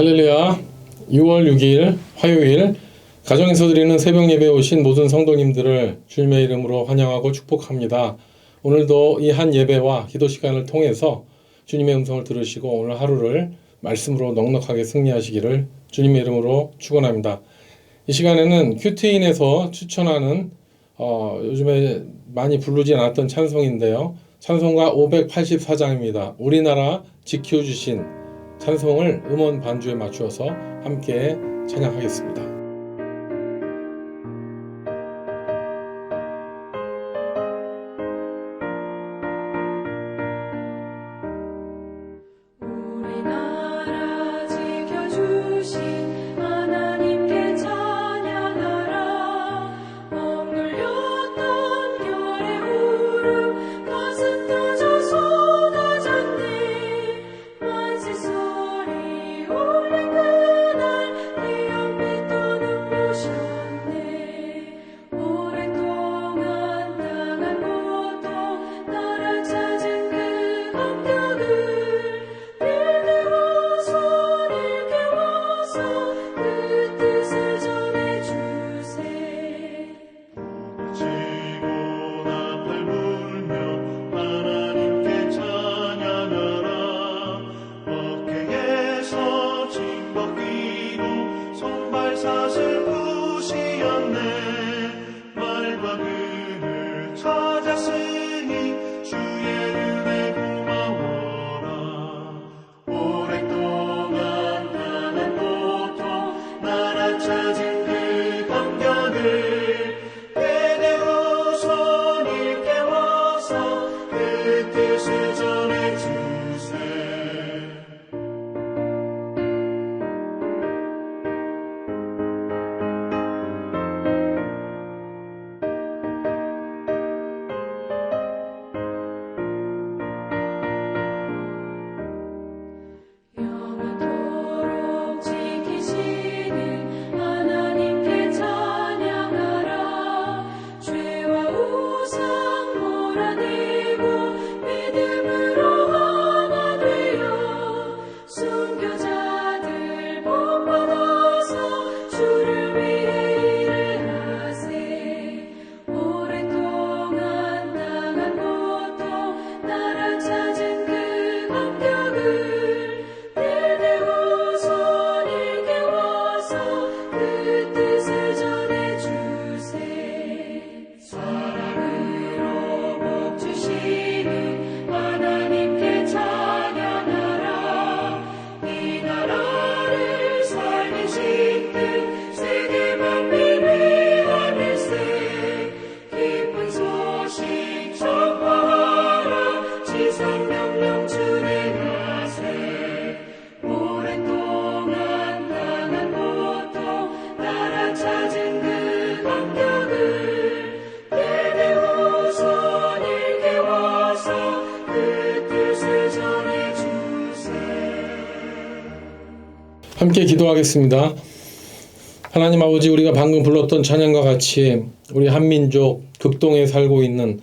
할렐루야. 6월 6일 화요일 가정에서 드리는 새벽 예배에 오신 모든 성도님들을 주님의 이름으로 환영하고 축복합니다. 오늘도 이 한 예배와 기도 시간을 통해서 주님의 음성을 들으시고 오늘 하루를 말씀으로 넉넉하게 승리하시기를 주님의 이름으로 축원합니다. 이 시간에는 큐트인에서 추천하는 요즘에 많이 부르지 않았던 찬송인데요. 찬송가 584장입니다. 우리나라 지켜주신 찬송을 음원 반주에 맞추어서 함께 찬양하겠습니다. 우리나라 지켜주신 하나님께 찬양하라. 억눌렸던 별의 울음 가슴 터져 쏟아졌네. 만세 소리 울린 그날 내 옆에 또 눈부셨네. 오랫동안 당한 고통 나라 찾은 그 감격을 사슬 부시었네. 말과 그를 찾았으니 주의 은혜 고마워라. 오랫동안 당한 고통 나라 찾은 그 감격을 대대로 손을 깨워서 그 뜻을 전해주세. 영원토록 지키시는 하나님께 찬양하라. 죄와 우상 몰아내고 믿음으로 하나 되어 순교자들 복 받아서 주를 위해 일을 하세. 오랫동안 당한 고통 나라 찾은 그 감격을 하나님께 찬양하라. 이 나라를 살리신 뜻 세계 만민 위하늘세. 기쁜 소식 전파하라. 지상 명령 준행하세. 오랫동안 당한 고통 나라 찾은 그 감격을 대대로 손을 깨워서 그 뜻을 전해주세. 함께 기도하겠습니다. 하나님 아버지, 우리가 방금 불렀던 찬양과 같이 우리 한민족 극동에 살고 있는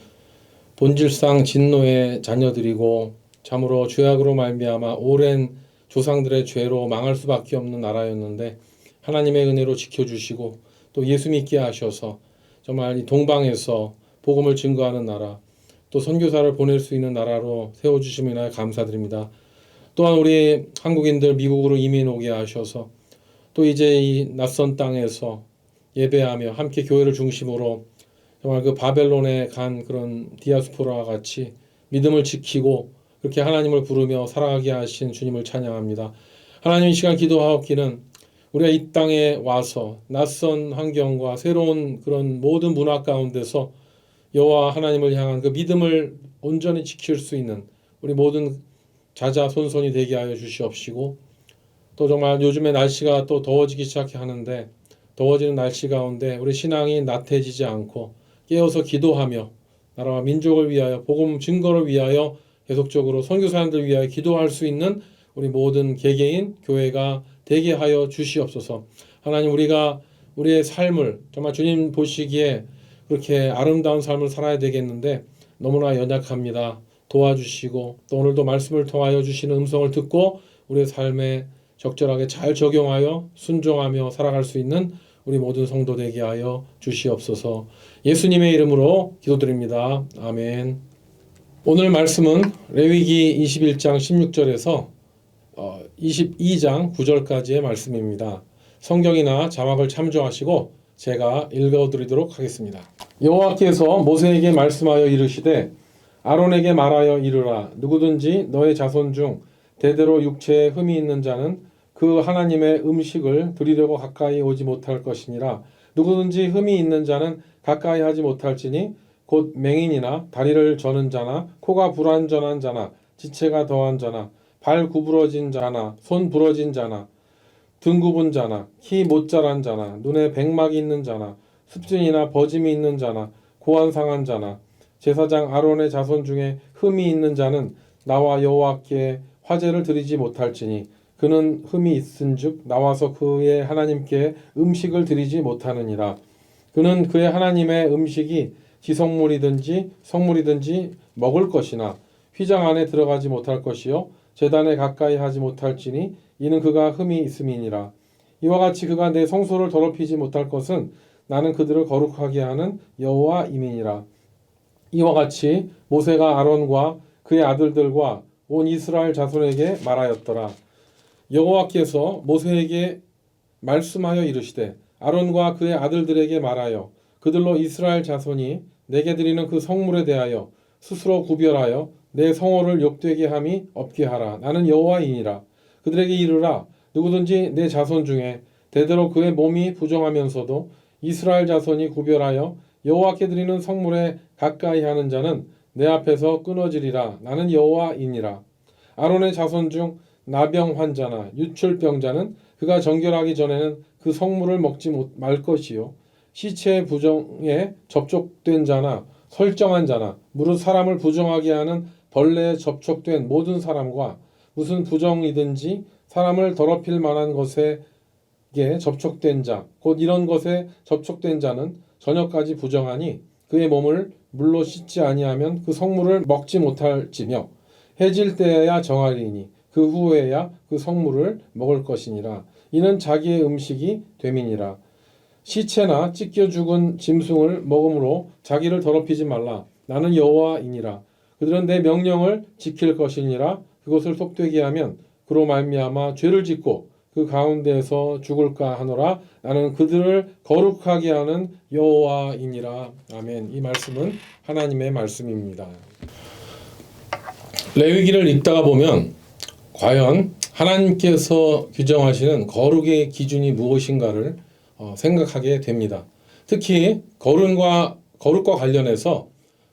본질상 진노의 자녀들이고 참으로 죄악으로 말미암아 오랜 조상들의 죄로 망할 수밖에 없는 나라였는데 하나님의 은혜로 지켜주시고 또 예수 믿게 하셔서 정말 이 동방에서 복음을 증거하는 나라, 또 선교사를 보낼 수 있는 나라로 세워주심을 인하여 감사드립니다. 또한 우리 한국인들 미국으로 이민 오게 하셔서 또 이제 이 낯선 땅에서 예배하며 함께 교회를 중심으로 정말 그 바벨론에 간 그런 디아스포라와 같이 믿음을 지키고 그렇게 하나님을 부르며 살아가게 하신 주님을 찬양합니다. 하나님, 이 시간 기도하옵기는 우리가 이 땅에 와서 낯선 환경과 새로운 그런 모든 문화 가운데서 여호와 하나님을 향한 그 믿음을 온전히 지킬 수 있는 우리 모든 자자손손이 되게 하여 주시옵시고, 또 정말 요즘에 날씨가 또 더워지기 시작하는데 더워지는 날씨 가운데 우리 신앙이 나태해지지 않고 깨어서 기도하며 나라와 민족을 위하여 복음 증거를 위하여 계속적으로 선교사님들 위하여 기도할 수 있는 우리 모든 개개인 교회가 되게 하여 주시옵소서. 하나님, 우리가 우리의 삶을 정말 주님 보시기에 그렇게 아름다운 삶을 살아야 되겠는데 너무나 연약합니다. 도와주시고 또 오늘도 말씀을 통하여 주시는 음성을 듣고 우리의 삶에 적절하게 잘 적용하여 순종하며 살아갈 수 있는 우리 모든 성도 되게 하여 주시옵소서. 예수님의 이름으로 기도드립니다. 아멘. 오늘 말씀은 레위기 21장 16절에서 22장 9절까지의 말씀입니다. 성경이나 자막을 참조하시고 제가 읽어드리도록 하겠습니다. 여호와께서 모세에게 말씀하여 이르시되 아론에게 말하여 이르라. 누구든지 너의 자손 중 대대로 육체에 흠이 있는 자는 그 하나님의 음식을 드리려고 가까이 오지 못할 것이니라. 누구든지 흠이 있는 자는 가까이 하지 못할지니 곧 맹인이나 다리를 저는 자나 코가 불완전한 자나 지체가 더한 자나 발 구부러진 자나 손 부러진 자나 등 굽은 자나 키 못 자란 자나 눈에 백막이 있는 자나 습진이나 버짐이 있는 자나 고안 상한 자나 제사장 아론의 자손 중에 흠이 있는 자는 나와 여호와께 화제를 드리지 못할지니 그는 흠이 있은즉 나와서 그의 하나님께 음식을 드리지 못하느니라. 그는 그의 하나님의 음식이 지성물이든지 성물이든지 먹을 것이나 휘장 안에 들어가지 못할 것이요 제단에 가까이 하지 못할지니 이는 그가 흠이 있음이니라. 이와 같이 그가 내 성소를 더럽히지 못할 것은 나는 그들을 거룩하게 하는 여호와임이니라. 이와 같이 모세가 아론과 그의 아들들과 온 이스라엘 자손에게 말하였더라. 여호와께서 모세에게 말씀하여 이르시되 아론과 그의 아들들에게 말하여 그들로 이스라엘 자손이 내게 드리는 그 성물에 대하여 스스로 구별하여 내 성호를 욕되게 함이 없게 하라. 나는 여호와이니라. 그들에게 이르라. 누구든지 내 자손 중에 대대로 그의 몸이 부정하면서도 이스라엘 자손이 구별하여 여호와께 드리는 성물에 가까이 하는 자는 내 앞에서 끊어지리라. 나는 여호와이니라. 아론의 자손 중 나병 환자나 유출병자는 그가 정결하기 전에는 그 성물을 먹지 말 것이요 시체 부정에 접촉된 자나 설정한 자나 무릇 사람을 부정하게 하는 벌레에 접촉된 모든 사람과 무슨 부정이든지 사람을 더럽힐 만한 것에 접촉된 자 곧 이런 것에 접촉된 자는 저녁까지 부정하니 그의 몸을 물로 씻지 아니하면 그 성물을 먹지 못할지며 해질 때에야 정하리니 그 후에야 그 성물을 먹을 것이니라. 이는 자기의 음식이 됨이니라. 시체나 찢겨 죽은 짐승을 먹음으로 자기를 더럽히지 말라. 나는 여호와이니라. 그들은 내 명령을 지킬 것이니라. 그것을 속되게 하면 그로 말미암아 죄를 짓고 그 가운데에서 죽을까 하노라. 나는 그들을 거룩하게 하는 여호와이니라. 아멘. 이 말씀은 하나님의 말씀입니다. 레위기를 읽다가 보면 과연 하나님께서 규정하시는 거룩의 기준이 무엇인가를 생각하게 됩니다. 특히 거룩과 관련해서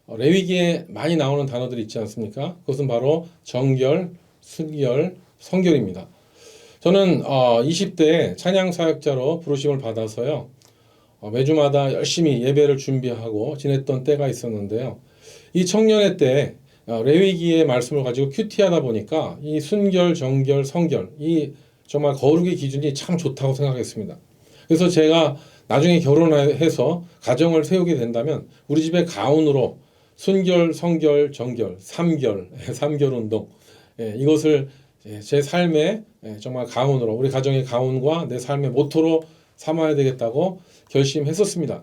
레위기에 많이 나오는 단어들이 있지 않습니까? 그것은 바로 정결, 순결, 성결입니다. 저는 20대에 찬양 사역자로 부르심을 받아서요. 매주마다 열심히 예배를 준비하고 지냈던 때가 있었는데요. 이 청년의 때 레위기의 말씀을 가지고 큐티하다 보니까 이 순결, 정결, 성결 이 정말 거룩의 기준이 참 좋다고 생각했습니다. 그래서 제가 나중에 결혼해서 가정을 세우게 된다면 우리 집의 가훈으로 순결, 성결, 정결, 삼결 운동 이것을 제 삶의 정말 가훈으로 우리 가정의 가훈과 내 삶의 모토로 삼아야 되겠다고 결심했었습니다.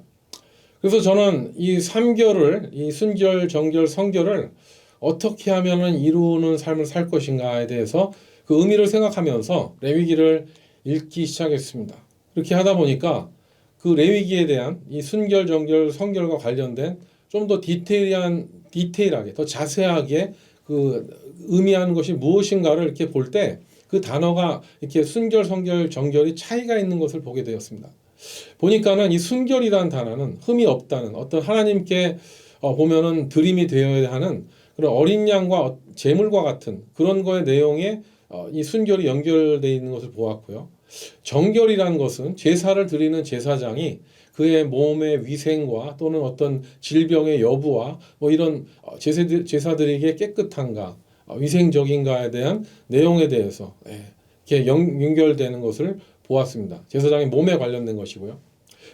그래서 저는 이 삼결을 이 순결, 정결, 성결을 어떻게 하면은 이루는 삶을 살 것인가에 대해서 그 의미를 생각하면서 레위기를 읽기 시작했습니다. 그렇게 하다 보니까 그 레위기에 대한 이 순결, 정결, 성결과 관련된 좀 더 디테일하게, 더 자세하게 그 의미하는 것이 무엇인가를 이렇게 볼 때 그 단어가 이렇게 순결, 성결, 정결이 차이가 있는 것을 보게 되었습니다. 보니까는 이 순결이라는 단어는 흠이 없다는 어떤 하나님께 보면은 드림이 되어야 하는 그런 어린 양과 제물과 같은 그런 거의 내용에 이 순결이 연결되어 있는 것을 보았고요. 정결이라는 것은 제사를 드리는 제사장이 그의 몸의 위생과 또는 어떤 질병의 여부와 뭐 이런 제사드리기에 깨끗한가 위생적인가에 대한 내용에 대해서 이렇게 연결되는 것을 보았습니다. 제사장의 몸에 관련된 것이고요.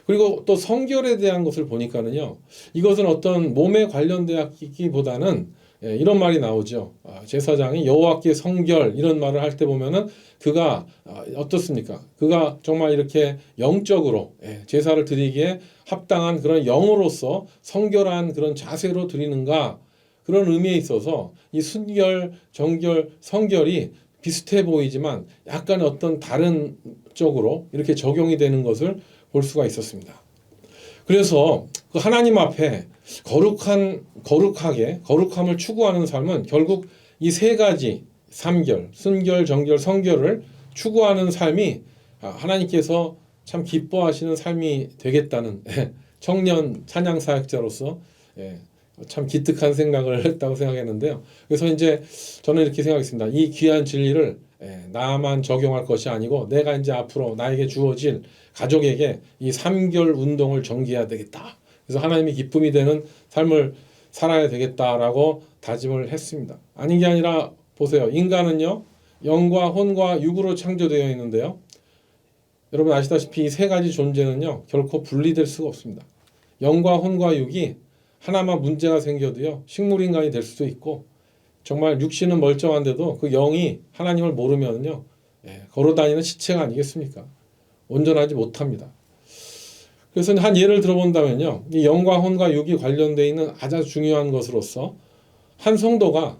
그리고 또 성결에 대한 것을 보니까는요. 이것은 어떤 몸에 관련되었기보다는 이런 말이 나오죠. 제사장이 여호와께 성결 이런 말을 할 때 보면은 그가 어떻습니까? 그가 정말 이렇게 영적으로 제사를 드리기에 합당한 그런 영으로서 성결한 그런 자세로 드리는가 그런 의미에 있어서 이 순결, 정결, 성결이 비슷해 보이지만 약간 어떤 다른 쪽으로 이렇게 적용이 되는 것을 볼 수가 있었습니다. 그래서 그 하나님 앞에 거룩함을 추구하는 삶은 결국 이 세 가지 삼결, 순결, 정결, 성결을 추구하는 삶이 하나님께서 참 기뻐하시는 삶이 되겠다는 청년 찬양 사역자로서 참 기특한 생각을 했다고 생각했는데요. 그래서 이제 저는 이렇게 생각했습니다. 이 귀한 진리를 나만 적용할 것이 아니고 내가 이제 앞으로 나에게 주어질 가족에게 이 3개월 운동을 전개해야 되겠다. 그래서 하나님이 기쁨이 되는 삶을 살아야 되겠다라고 다짐을 했습니다. 아닌 게 아니라 보세요. 인간은요. 영과 혼과 육으로 창조되어 있는데요. 여러분 아시다시피 이 세 가지 존재는요. 결코 분리될 수가 없습니다. 영과 혼과 육이 하나만 문제가 생겨도요. 식물인간이 될 수도 있고 정말 육신은 멀쩡한데도 그 영이 하나님을 모르면요. 걸어다니는 시체가 아니겠습니까? 온전하지 못합니다. 그래서 한 예를 들어본다면요. 이 영과 혼과 육이 관련되어 있는 아주 중요한 것으로서 한 성도가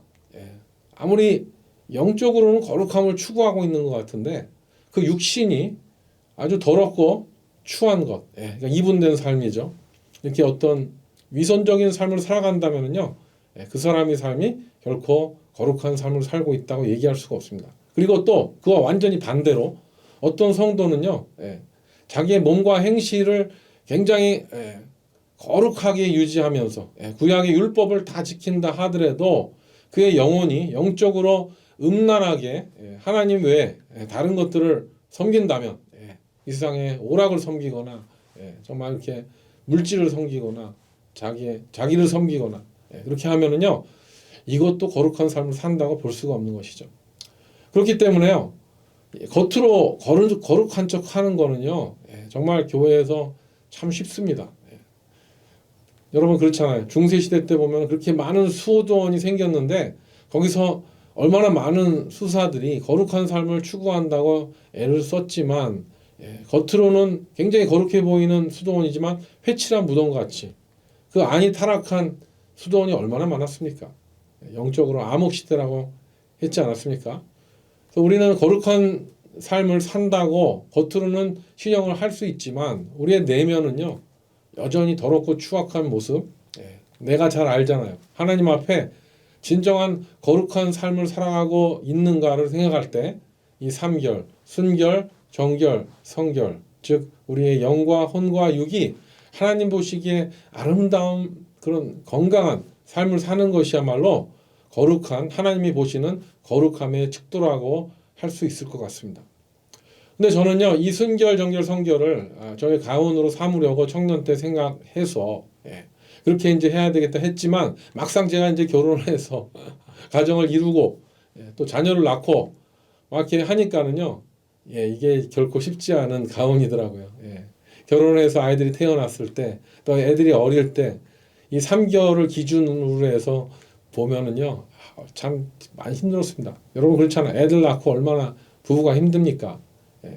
아무리 영적으로는 거룩함을 추구하고 있는 것 같은데 그 육신이 아주 더럽고 추한 것, 그러니까 이분된 삶이죠. 이렇게 어떤 위선적인 삶을 살아간다면요, 그 사람의 삶이 결코 거룩한 삶을 살고 있다고 얘기할 수가 없습니다. 그리고 또 그와 완전히 반대로 어떤 성도는요, 자기의 몸과 행실을 굉장히 거룩하게 유지하면서 구약의 율법을 다 지킨다 하더라도 그의 영혼이 영적으로 음란하게 하나님 외에 다른 것들을 섬긴다면 이 세상에 오락을 섬기거나 정말 이렇게 물질을 섬기거나 자기를 섬기거나 그렇게 하면은요 이것도 거룩한 삶을 산다고 볼 수가 없는 것이죠. 그렇기 때문에요 겉으로 거룩한 척 하는 거는요 정말 교회에서 참 쉽습니다. 여러분 그렇잖아요. 중세시대 때 보면 그렇게 많은 수도원이 생겼는데 거기서 얼마나 많은 수사들이 거룩한 삶을 추구한다고 애를 썼지만 겉으로는 굉장히 거룩해 보이는 수도원이지만 회칠한 무덤같이 그 안이 타락한 수도원이 얼마나 많았습니까? 영적으로 암흑시대라고 했지 않았습니까? 그래서 우리는 거룩한 삶을 산다고 겉으로는 신용을 할 수 있지만 우리의 내면은요 여전히 더럽고 추악한 모습 내가 잘 알잖아요. 하나님 앞에 진정한 거룩한 삶을 살아가고 있는가를 생각할 때 이 3결, 순결, 정결, 성결 즉 우리의 영과 혼과 육이 하나님 보시기에 아름다운 그런 건강한 삶을 사는 것이야말로 거룩한 하나님이 보시는 거룩함의 측도라고 할 수 있을 것 같습니다. 근데 저는요 이 순결, 정결, 성결을 저의 가훈으로 삼으려고 청년 때 생각해서 그렇게 이제 해야 되겠다 했지만 막상 제가 이제 결혼을 해서 가정을 이루고 또 자녀를 낳고 막 이렇게 하니까는요 이게 결코 쉽지 않은 가훈이더라고요. 결혼해서 아이들이 태어났을 때 또 애들이 어릴 때 이 3개월을 기준으로 해서 보면은요 참 많이 힘들었습니다. 여러분 그렇잖아요. 애들 낳고 얼마나 부부가 힘듭니까?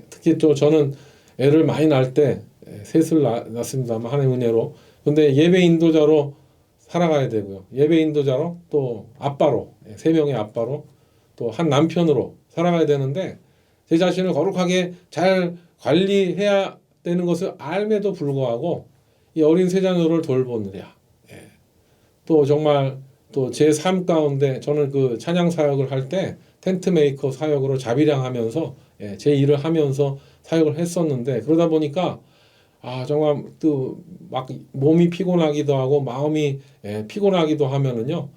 특히 또 저는 애를 많이 낳을 때 셋을 낳았습니다만 하나님의 은혜로 근데 예배 인도자로 살아가야 되고요. 예배 인도자로 또 아빠로 3명의 아빠로 또 한 남편으로 살아가야 되는데 제 자신을 거룩하게 잘 관리해야 되는 것을 알매도 불구하고 이 어린 세 자녀를 돌보느냐 또 정말 또 제 삶 가운데 저는 그 찬양 사역을 할 때 텐트 메이커 사역으로 자비량하면서 제 일을 하면서 사역을 했었는데 그러다 보니까 정말 또 막 몸이 피곤하기도 하고 마음이 피곤하기도 하면은요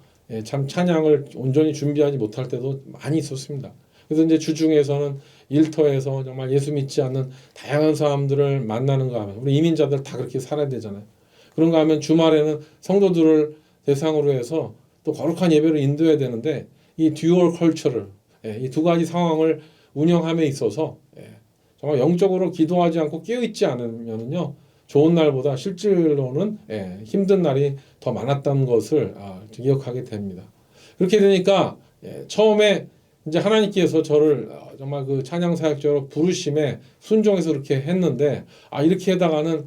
참 찬양을 온전히 준비하지 못할 때도 많이 있었습니다. 그래서 이제 주중에서는 일터에서 정말 예수 믿지 않는 다양한 사람들을 만나는가 하면 우리 이민자들 다 그렇게 살아야 되잖아요. 그런가 하면 주말에는 성도들을 대상으로 해서 또 거룩한 예배를 인도해야 되는데 이 듀얼 컬처를 이 두 가지 상황을 운영함에 있어서 정말 영적으로 기도하지 않고 깨어있지 않으면요 좋은 날보다 실제로는 힘든 날이 더 많았다는 것을 기억하게 됩니다. 그렇게 되니까 처음에 이제 하나님께서 저를 정말 그 찬양 사역자로 부르심에 순종해서 그렇게 했는데 이렇게 하다가는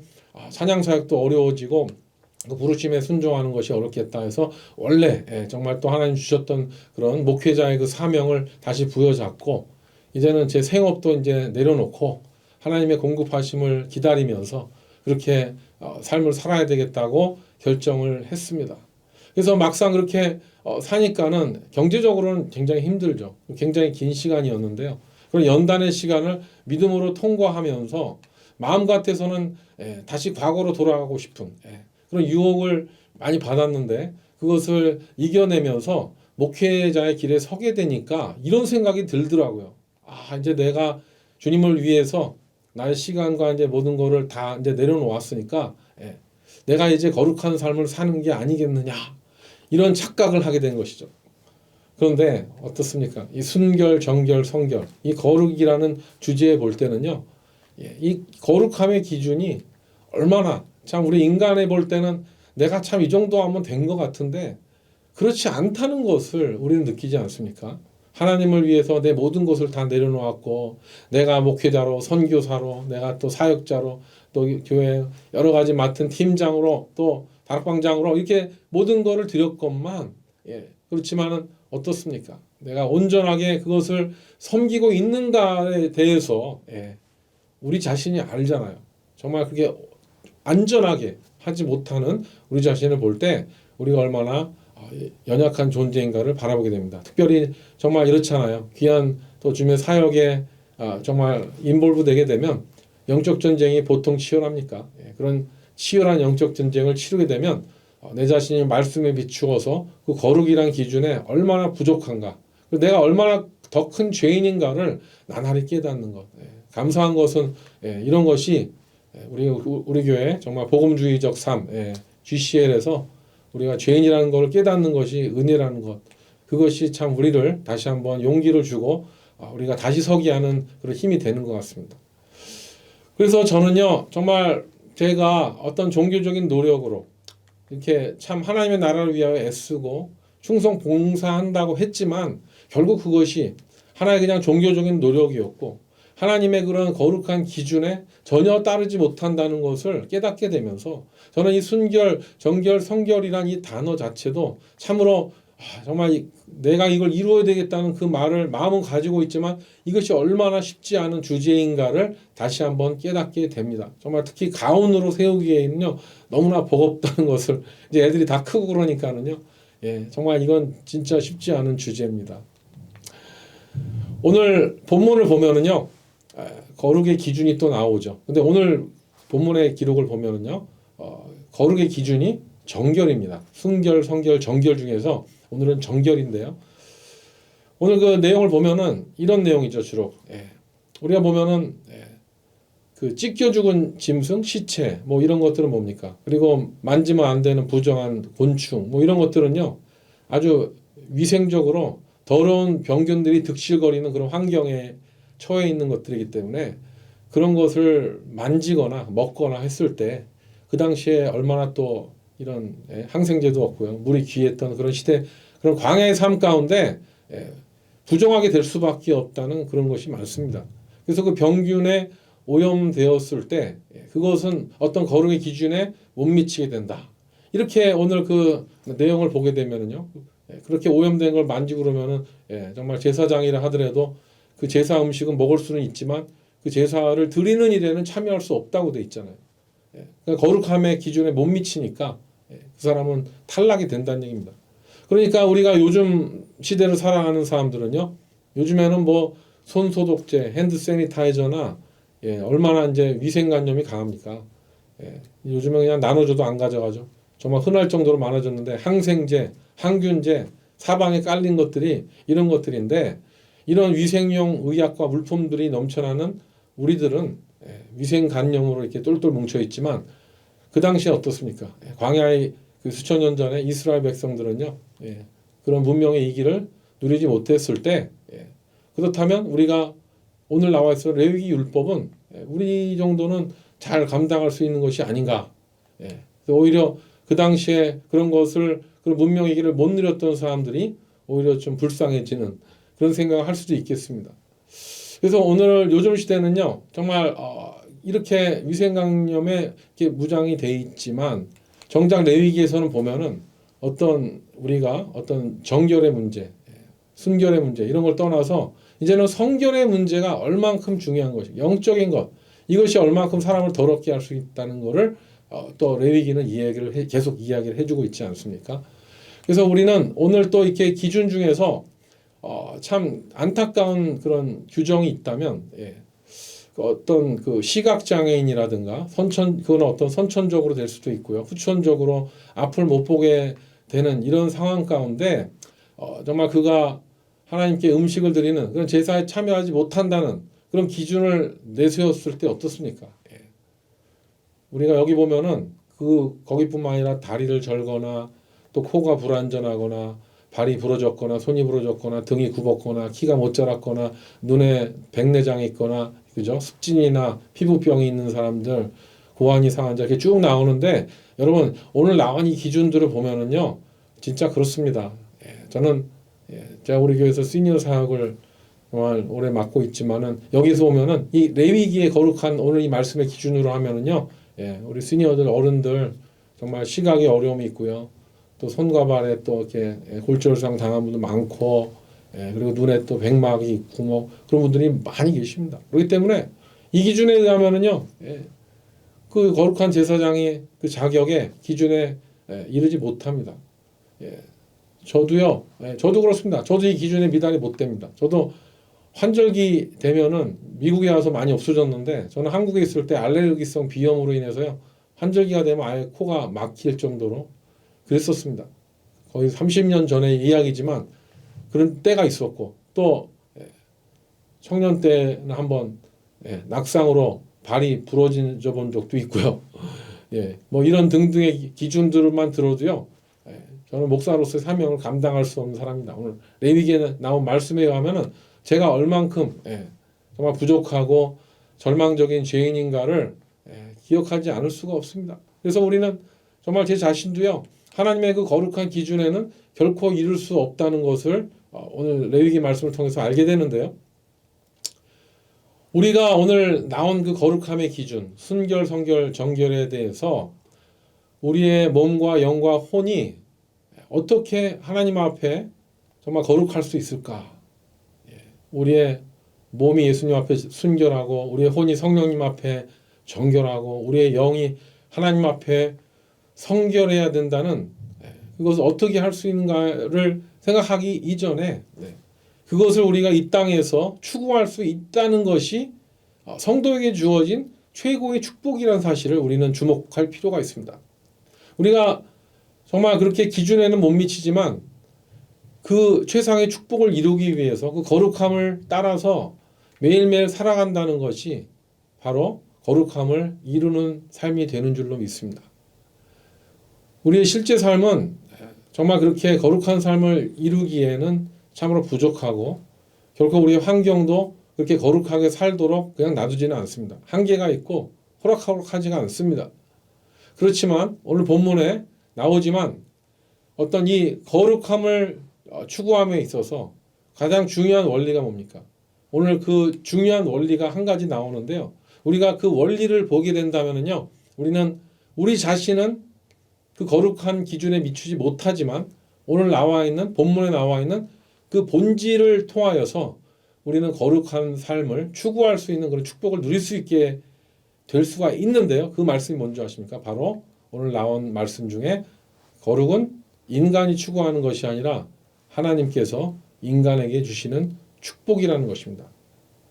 찬양 사역도 어려워지고 그 부르심에 순종하는 것이 어렵겠다 해서 원래 정말 또 하나님 주셨던 그런 목회자의 그 사명을 다시 부여잡고 이제는 제 생업도 이제 내려놓고 하나님의 공급하심을 기다리면서 그렇게 삶을 살아야 되겠다고 결정을 했습니다. 그래서 막상 그렇게 사니까는 경제적으로는 굉장히 힘들죠. 굉장히 긴 시간이었는데요. 그런 연단의 시간을 믿음으로 통과하면서 마음 같아서는 다시 과거로 돌아가고 싶은 그런 유혹을 많이 받았는데 그것을 이겨내면서 목회자의 길에 서게 되니까 이런 생각이 들더라고요. 이제 내가 주님을 위해서 나의 시간과 이제 모든 거를 다 이제 내려놓았으니까 내가 이제 거룩한 삶을 사는 게 아니겠느냐 이런 착각을 하게 된 것이죠. 그런데 어떻습니까? 이 순결, 정결, 성결 이 거룩이라는 주제에 볼 때는요, 이 거룩함의 기준이 얼마나 참 우리 인간에 볼 때는 내가 참 이 정도 하면 된 것 같은데 그렇지 않다는 것을 우리는 느끼지 않습니까? 하나님을 위해서 내 모든 것을 다 내려놓았고 내가 목회자로 선교사로 내가 또 사역자로 또 교회 여러 가지 맡은 팀장으로 또 다락방장으로 이렇게 모든 것을 드렸건만 그렇지만은 어떻습니까? 내가 온전하게 그것을 섬기고 있는가에 대해서 우리 자신이 알잖아요. 정말 그게 안전하게 하지 못하는 우리 자신을 볼 때 우리가 얼마나 연약한 존재인가를 바라보게 됩니다. 특별히 정말 이렇잖아요. 귀한 또 주님의 사역에 정말 인볼브 되게 되면 영적 전쟁이 보통 치열합니까? 그런 치열한 영적 전쟁을 치르게 되면 내 자신이 말씀에 비추어서 그 거룩이란 기준에 얼마나 부족한가, 내가 얼마나 더 큰 죄인인가를 나날이 깨닫는 것. 감사한 것은 이런 것이 우리 교회 정말 복음주의적 삶 GCL에서 우리가 죄인이라는 걸 깨닫는 것이 은혜라는 것, 그것이 참 우리를 다시 한번 용기를 주고 우리가 다시 서기 하는 그런 힘이 되는 것 같습니다. 그래서 저는요 정말 제가 어떤 종교적인 노력으로 이렇게 참 하나님의 나라를 위하여 애쓰고 충성 봉사한다고 했지만 결국 그것이 하나의 그냥 종교적인 노력이었고 하나님의 그런 거룩한 기준에 전혀 따르지 못한다는 것을 깨닫게 되면서 저는 이 순결, 정결, 성결이란 이 단어 자체도 참으로 정말 내가 이걸 이루어야 되겠다는 그 말을 마음은 가지고 있지만 이것이 얼마나 쉽지 않은 주제인가를 다시 한번 깨닫게 됩니다. 정말 특히 가운으로 세우기에는요 너무나 버겁다는 것을 이제 애들이 다 크고 그러니까는요 정말 이건 진짜 쉽지 않은 주제입니다. 오늘 본문을 보면은요 거룩의 기준이 또 나오죠. 근데 오늘 본문의 기록을 보면은요 거룩의 기준이 정결입니다. 순결, 성결, 정결 중에서 오늘은 정결인데요. 오늘 그 내용을 보면은 이런 내용이죠, 주로. 우리가 보면은 그 찢겨 죽은 짐승, 시체, 뭐 이런 것들은 뭡니까? 그리고 만지면 안 되는 부정한 곤충, 뭐 이런 것들은요, 아주 위생적으로 더러운 병균들이 득실거리는 그런 환경에 처해 있는 것들이기 때문에 그런 것을 만지거나 먹거나 했을 때 그 당시에 얼마나 또 이런 항생제도 없고요. 물이 귀했던 그런 시대, 그런 광야의 삶 가운데 부정하게 될 수밖에 없다는 그런 것이 많습니다. 그래서 그 병균에 오염되었을 때 그것은 어떤 거룩의 기준에 못 미치게 된다. 이렇게 오늘 그 내용을 보게 되면은요, 그렇게 오염된 걸 만지고 그러면은 정말 제사장이라 하더라도 그 제사 음식은 먹을 수는 있지만 그 제사를 드리는 일에는 참여할 수 없다고 돼 있잖아요. 그러니까 거룩함의 기준에 못 미치니까 그 사람은 탈락이 된다는 얘기입니다. 그러니까 우리가 요즘 시대를 살아가는 사람들은요, 요즘에는 뭐 손소독제, 핸드 세니타이저나 얼마나 이제 위생관념이 강합니까? 요즘에 그냥 나눠줘도 안 가져가죠. 정말 흔할 정도로 많아졌는데 항생제, 항균제, 사방에 깔린 것들이 이런 것들인데 이런 위생용 의약과 물품들이 넘쳐나는 우리들은 위생관념으로 이렇게 똘똘 뭉쳐 있지만 그 당시에 어떻습니까? 광야의 그 수천 년 전에 이스라엘 백성들은요, 그런 문명의 이기를 누리지 못했을 때, 그렇다면 우리가 오늘 나와 있어 레위기 율법은 우리 정도는 잘 감당할 수 있는 것이 아닌가. 오히려 그 당시에 그런 것을 그런 문명의 이기를 못 누렸던 사람들이 오히려 좀 불쌍해지는 그런 생각을 할 수도 있겠습니다. 그래서 오늘 요즘 시대는요, 정말 이렇게 위생관념에 이렇게 무장이 돼 있지만 정작 레위기에서는 보면은 우리가 어떤 정결의 문제, 순결의 문제 이런 걸 떠나서 이제는 성결의 문제가 얼만큼 중요한 것이 영적인 것 이것이 얼만큼 사람을 더럽게 할 수 있다는 것을 또 레위기는 계속 이야기를 해주고 있지 않습니까? 그래서 우리는 오늘 또 이렇게 기준 중에서 참 안타까운 그런 규정이 있다면 어떤 그 시각 장애인이라든가 그건 어떤 선천적으로 될 수도 있고요, 후천적으로 앞을 못 보게 되는 이런 상황 가운데 정말 그가 하나님께 음식을 드리는 그런 제사에 참여하지 못한다는 그런 기준을 내세웠을 때 어떻습니까? 우리가 여기 보면은 거기뿐만 아니라 다리를 절거나 또 코가 불완전하거나 발이 부러졌거나 손이 부러졌거나 등이 굽었거나 키가 못 자랐거나 눈에 백내장이 있거나 그죠? 습진이나 피부병이 있는 사람들, 고환이 상한 자 이렇게 쭉 나오는데 여러분 오늘 나온 이 기준들을 보면은요 진짜 그렇습니다. 저는 제가 우리 교회에서 시니어 사역을 정말 오래 맡고 있지만은 여기서 보면은 이 레위기의 거룩한 오늘 이 말씀의 기준으로 하면은요 우리 시니어들 어른들 정말 시각에 어려움이 있고요. 또 손과 발에 또 이렇게 골절상 당한 분도 많고 그리고 눈에 또 백막이 있고 뭐 그런 분들이 많이 계십니다. 그렇기 때문에 이 기준에 의하면은요 그 거룩한 제사장이 그 자격의 기준에 이르지 못합니다. 저도요, 저도 그렇습니다. 저도 이 기준에 미달이 못 됩니다. 저도 환절기 되면은 미국에 와서 많이 없어졌는데 저는 한국에 있을 때 알레르기성 비염으로 인해서요 환절기가 되면 아예 코가 막힐 정도로 그랬었습니다. 거의 30년 전의 이야기지만 그런 때가 있었고 또 청년 때는 한번 낙상으로 발이 부러져 본 적도 있고요. 뭐 이런 등등의 기준들만 들어도요. 저는 목사로서의 사명을 감당할 수 없는 사람입니다. 오늘 레위기에 나온 말씀에 의하면은 제가 얼만큼 정말 부족하고 절망적인 죄인인가를 기억하지 않을 수가 없습니다. 그래서 우리는 정말 제 자신도요. 하나님의 그 거룩한 기준에는 결코 이룰 수 없다는 것을 오늘 레위기 말씀을 통해서 알게 되는데요. 우리가 오늘 나온 그 거룩함의 기준, 순결, 성결, 정결에 대해서 우리의 몸과 영과 혼이 어떻게 하나님 앞에 정말 거룩할 수 있을까? 우리의 몸이 예수님 앞에 순결하고 우리의 혼이 성령님 앞에 정결하고 우리의 영이 하나님 앞에 성결해야 된다는 그것을 어떻게 할 수 있는가를 생각하기 이전에 그것을 우리가 이 땅에서 추구할 수 있다는 것이 성도에게 주어진 최고의 축복이라는 사실을 우리는 주목할 필요가 있습니다. 우리가 정말 그렇게 기준에는 못 미치지만 그 최상의 축복을 이루기 위해서 그 거룩함을 따라서 매일매일 살아간다는 것이 바로 거룩함을 이루는 삶이 되는 줄로 믿습니다. 우리의 실제 삶은 정말 그렇게 거룩한 삶을 이루기에는 참으로 부족하고 결코 우리의 환경도 그렇게 거룩하게 살도록 그냥 놔두지는 않습니다. 한계가 있고 호락호락하지가 않습니다. 그렇지만 오늘 본문에 나오지만 어떤 이 거룩함을 추구함에 있어서 가장 중요한 원리가 뭡니까? 오늘 그 중요한 원리가 한 가지 나오는데요. 우리가 그 원리를 보게 된다면요, 우리는 우리 자신은 그 거룩한 기준에 미치지 못하지만 오늘 본문에 나와 있는 그 본질을 통하여서 우리는 거룩한 삶을 추구할 수 있는 그런 축복을 누릴 수 있게 될 수가 있는데요. 그 말씀이 뭔지 아십니까? 바로 오늘 나온 말씀 중에 거룩은 인간이 추구하는 것이 아니라 하나님께서 인간에게 주시는 축복이라는 것입니다.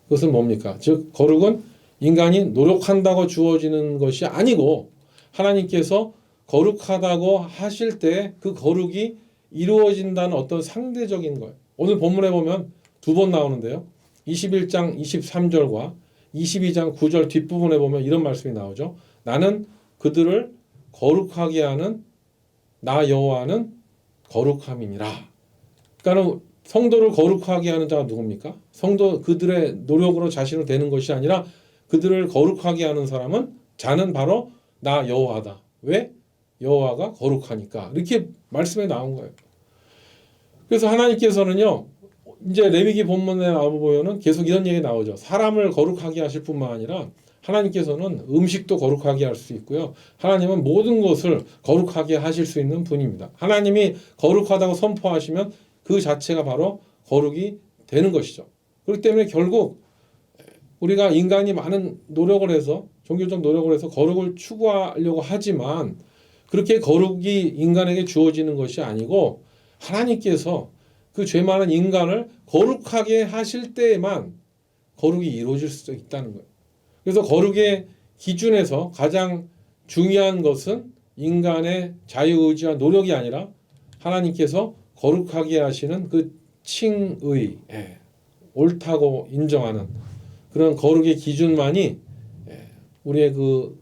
그것은 뭡니까? 즉 거룩은 인간이 노력한다고 주어지는 것이 아니고 하나님께서 거룩하다고 하실 때 그 거룩이 이루어진다는 어떤 상대적인 거예요. 오늘 본문에 보면 두 번 나오는데요. 21장 23절과 22장 9절 뒷부분에 보면 이런 말씀이 나오죠. 나는 그들을 거룩하게 하는 나 여호와는 거룩함이니라. 그러니까 성도를 거룩하게 하는 자가 누굽니까? 그들의 노력으로 자신을 되는 것이 아니라 그들을 거룩하게 하는 자는 바로 나 여호와다. 왜? 여호와가 거룩하니까. 이렇게 말씀에 나온 거예요. 그래서 하나님께서는요, 이제 레위기 본문에 나오면은 계속 이런 얘기 나오죠. 사람을 거룩하게 하실 뿐만 아니라 하나님께서는 음식도 거룩하게 할 수 있고요. 하나님은 모든 것을 거룩하게 하실 수 있는 분입니다. 하나님이 거룩하다고 선포하시면 그 자체가 바로 거룩이 되는 것이죠. 그렇기 때문에 결국 우리가 인간이 많은 노력을 해서 종교적 노력을 해서 거룩을 추구하려고 하지만 그렇게 거룩이 인간에게 주어지는 것이 아니고 하나님께서 그 죄 많은 인간을 거룩하게 하실 때에만 거룩이 이루어질 수 있다는 거예요. 그래서 거룩의 기준에서 가장 중요한 것은 인간의 자유의지와 노력이 아니라 하나님께서 거룩하게 하시는 그 칭의, 옳다고 인정하는 그런 거룩의 기준만이 우리의 그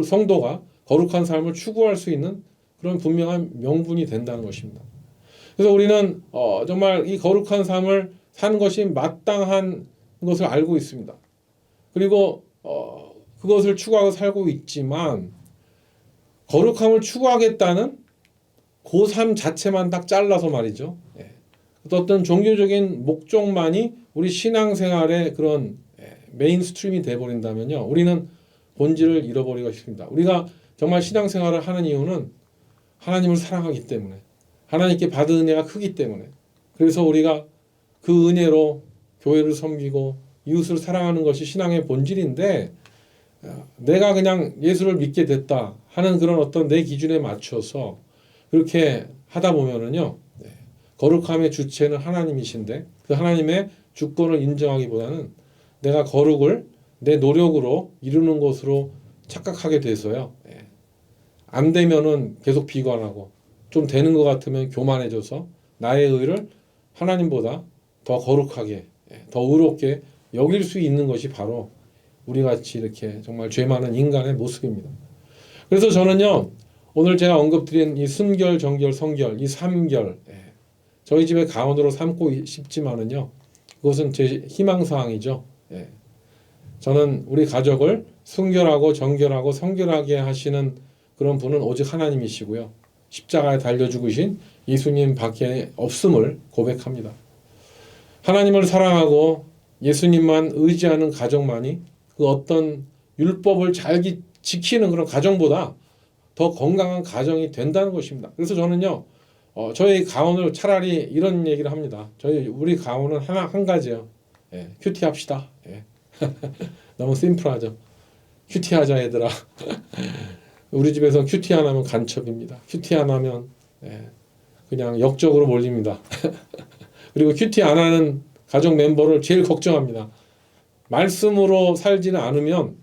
성도가 거룩한 삶을 추구할 수 있는 그런 분명한 명분이 된다는 것입니다. 그래서 우리는 정말 이 거룩한 삶을 사는 것이 마땅한 것을 알고 있습니다. 그리고 그것을 추구하고 살고 있지만 거룩함을 추구하겠다는 그 삶 자체만 딱 잘라서 말이죠. 어떤 종교적인 목적만이 우리 신앙생활의 그런 메인스트림이 돼버린다면요, 우리는 본질을 잃어버리고 싶습니다. 우리가 정말 신앙생활을 하는 이유는 하나님을 사랑하기 때문에, 하나님께 받은 은혜가 크기 때문에, 그래서 우리가 그 은혜로 교회를 섬기고 이웃을 사랑하는 것이 신앙의 본질인데, 내가 그냥 예수를 믿게 됐다 하는 그런 어떤 내 기준에 맞춰서 그렇게 하다 보면은요, 거룩함의 주체는 하나님이신데 그 하나님의 주권을 인정하기보다는 내가 거룩을 내 노력으로 이루는 것으로 착각하게 돼서요, 안 되면은 계속 비관하고 좀 되는 것 같으면 교만해져서 나의 의를 하나님보다 더 거룩하게, 더 의롭게 여길 수 있는 것이 바로 우리 같이 이렇게 정말 죄 많은 인간의 모습입니다. 그래서 저는요, 오늘 제가 언급드린 이 순결, 정결, 성결, 이 3결, 저희 집의 가원으로 삼고 싶지만은요, 그것은 제 희망사항이죠. 저는 우리 가족을 순결하고 정결하고 성결하게 하시는 그런 분은 오직 하나님이시고요, 십자가에 달려 죽으신 예수님 밖에 없음을 고백합니다. 하나님을 사랑하고 예수님만 의지하는 가정만이 그 어떤 율법을 잘 지키는 그런 가정보다 더 건강한 가정이 된다는 것입니다. 그래서 저는요, 저희 가원을 차라리 이런 얘기를 합니다. 우리 가원은 한 가지예요. 큐티 합시다. 너무 심플하죠. 큐티 하자 얘들아. 우리 집에서 큐티 안 하면 간첩입니다. 큐티 안 하면 그냥 역적으로 몰립니다. 그리고 큐티 안 하는 가족 멤버를 제일 걱정합니다. 말씀으로 살지는 않으면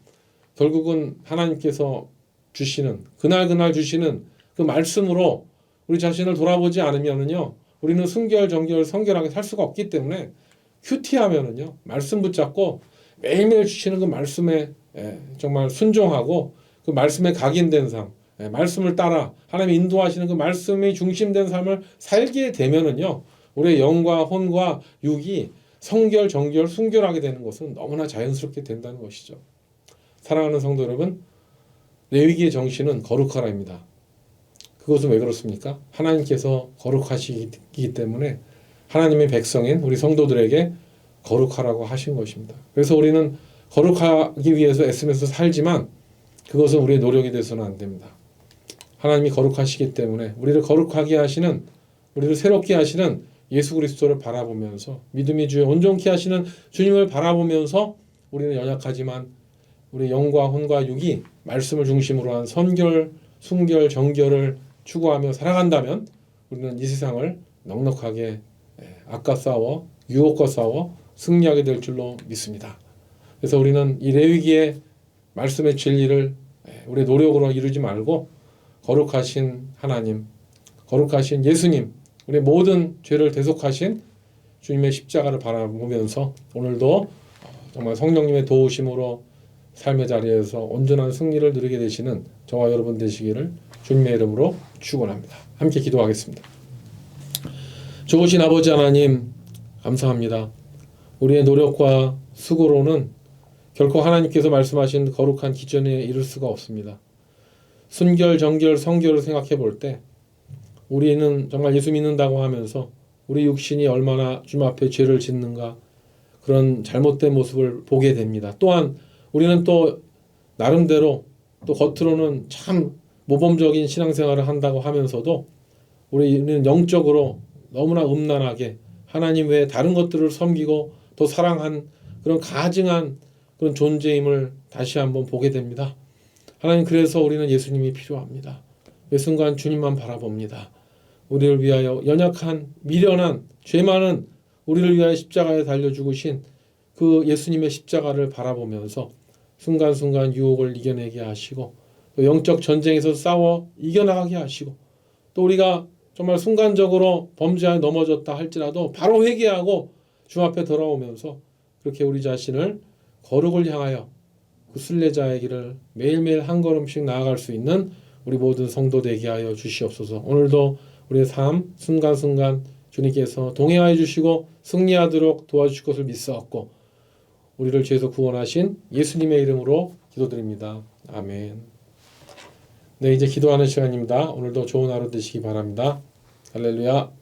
결국은 하나님께서 주시는 그날 주시는 그 말씀으로 우리 자신을 돌아보지 않으면은요, 우리는 순결, 정결, 성결하게 살 수가 없기 때문에 큐티하면은요, 말씀 붙잡고 매일매일 주시는 그 말씀에 정말 순종하고 그 말씀에 각인된 삶, 말씀을 따라 하나님이 인도하시는 그 말씀이 중심된 삶을 살게 되면은요, 우리의 영과 혼과 육이 성결, 정결, 순결하게 되는 것은 너무나 자연스럽게 된다는 것이죠. 사랑하는 성도 여러분, 레위기의 정신은 거룩하라입니다. 그것은 왜 그렇습니까? 하나님께서 거룩하시기 때문에 하나님의 백성인 우리 성도들에게 거룩하라고 하신 것입니다. 그래서 우리는 거룩하기 위해서 애쓰면서 살지만 그것은 우리의 노력이 돼서는 안 됩니다. 하나님이 거룩하시기 때문에 우리를 거룩하게 하시는, 우리를 새롭게 하시는 예수 그리스도를 바라보면서, 믿음이 주에 온전케 하시는 주님을 바라보면서 우리는 연약하지만 우리 영과 혼과 육이 말씀을 중심으로 한 선결, 순결, 정결을 추구하며 살아간다면 우리는 이 세상을 넉넉하게 악과 싸워 유혹과 싸워 승리하게 될 줄로 믿습니다. 그래서 우리는 이 레위기의 말씀의 진리를 우리의 노력으로 이루지 말고 거룩하신 하나님, 거룩하신 예수님, 우리의 모든 죄를 대속하신 주님의 십자가를 바라보면서 오늘도 정말 성령님의 도우심으로 삶의 자리에서 온전한 승리를 누리게 되시는 저와 여러분 되시기를 주님의 이름으로 축원합니다. 함께 기도하겠습니다. 좋으신 아버지 하나님, 감사합니다. 우리의 노력과 수고로는 결코 하나님께서 말씀하신 거룩한 기준에 이를 수가 없습니다. 순결, 정결, 성결을 생각해 볼 때 우리는 정말 예수 믿는다고 하면서 우리 육신이 얼마나 주님 앞에 죄를 짓는가 그런 잘못된 모습을 보게 됩니다. 또한 우리는 또 나름대로 또 겉으로는 참 모범적인 신앙생활을 한다고 하면서도 우리는 영적으로 너무나 음란하게 하나님 외에 다른 것들을 섬기고 또 사랑한 그런 가증한 그런 존재임을 다시 한번 보게 됩니다. 하나님, 그래서 우리는 예수님이 필요합니다. 매 순간 주님만 바라봅니다. 우리를 위하여 연약한 미련한 죄 많은 우리를 위하여 십자가에 달려 죽으신 그 예수님의 십자가를 바라보면서 순간순간 유혹을 이겨내게 하시고 또 영적 전쟁에서 싸워 이겨나가게 하시고 또 우리가 정말 순간적으로 범죄에 넘어졌다 할지라도 바로 회개하고 주 앞에 돌아오면서 그렇게 우리 자신을 거룩을 향하여 그 순례자의 길을 매일매일 한 걸음씩 나아갈 수 있는 우리 모든 성도 되게 하여 주시옵소서. 오늘도 우리의 삶 순간순간 주님께서 동행하여 주시고 승리하도록 도와주실 것을 믿사옵고 우리를 죄에서 구원하신 예수님의 이름으로 기도드립니다. 아멘. 네, 이제 기도하는 시간입니다. 오늘도 좋은 하루 되시기 바랍니다. 할렐루야.